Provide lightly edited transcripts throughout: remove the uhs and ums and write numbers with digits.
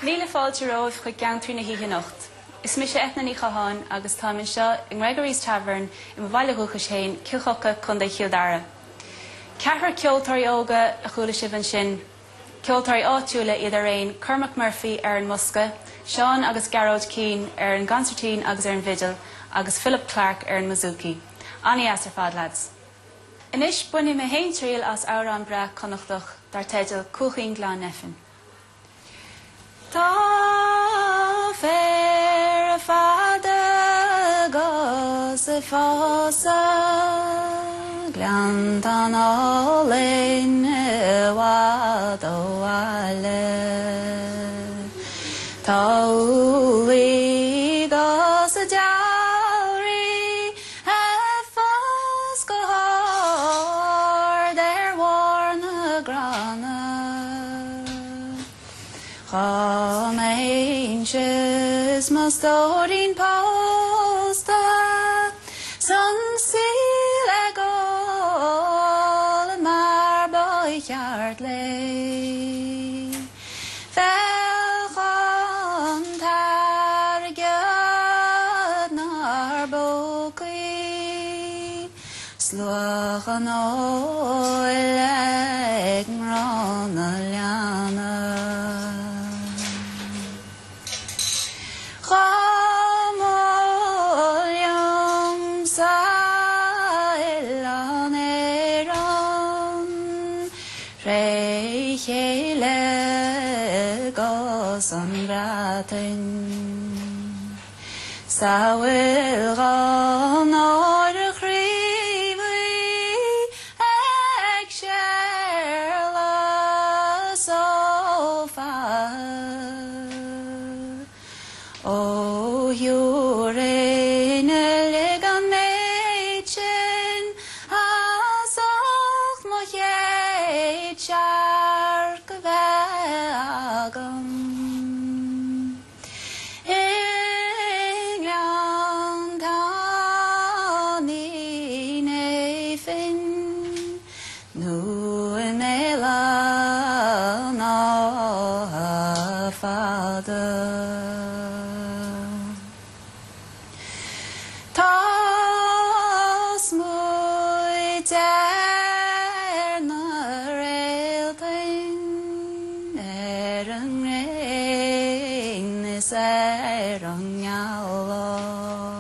Míle fáilte romh chuig geantrai na híthe anocht. Is mi sé Eithne Ní Chatháin agus táiminn seo in Gregorys Tavern in bhfeile chuchas chéin Choca chun de Dara. Ceathar ceoltóirí óga a chuala sibh sin, ceoltóirí áitiúla idir réin Cormac Murphy ar an Musca, Sean agus Garrod Keane ar an Gancertín agus ar an Vigil, agus Philip Clark ar an Mazuki. Ani as ar fad lads. Inis buine me héin tríal as ára an bra connachtach dar teidil Cúchaín Glán Neffin. Tábhair a fada gos a fása glean an álin wad ó aile Táuí gos a dowry a fás go hard ar warna grana Chaméinches must orin posta Sunsil egol mar boichart lei Velchan targad nar boki Sluchan oileg mrona liana Sawil gan ar a chríomhaí ag searla sófa. Ó hiúrain lig an méid sin as och mo chéad sear go bheith agam. an ngealach.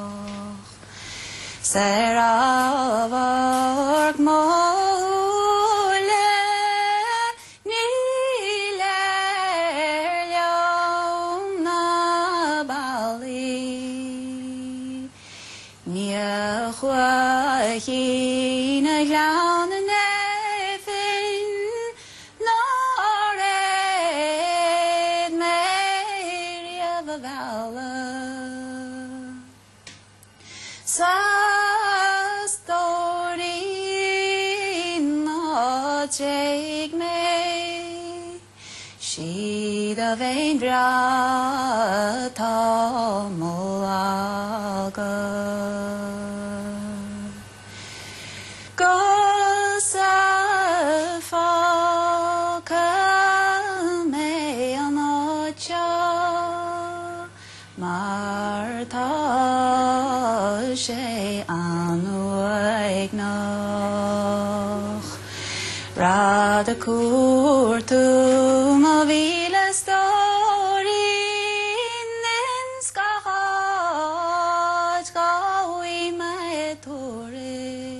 Serabhar gmóla ní léir leon na bailí. Ní chuaigh na gleanna nefin nor éid méir a bhela. Sa stórí ná teig mé siad a bhéin bhreá tamall agad. Go sa fáca mé anocht mar tá sé anocht. Rad a cuairtú má bhíle stórí nin scathad gáí me tuairisc.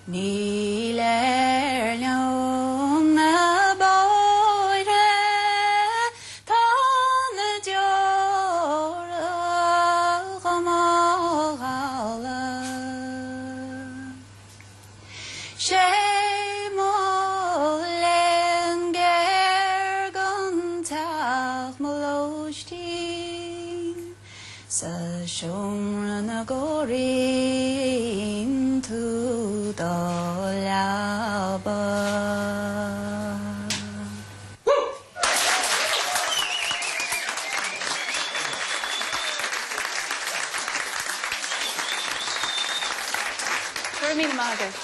Ní léir leon na báire tá na deorach amhránaí. Sé má len géir gan teach mo lóistín sa siomra na góirín tú dá leaba. Chuir mí mágad.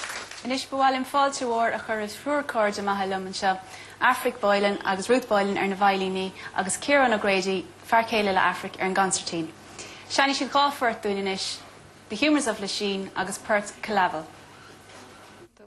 Inis bhfuil fáilte mhór a chur is ruúrcóide maithe liom anseo, Afric Boilen agus Ruth Boilen ar na bhailigh agus Ciarán O'Grady fearcéile le Afric ar an gancertín. Seaní siad gáfuairt dúin inis, The Humours of Lachine agus Perth Calavel.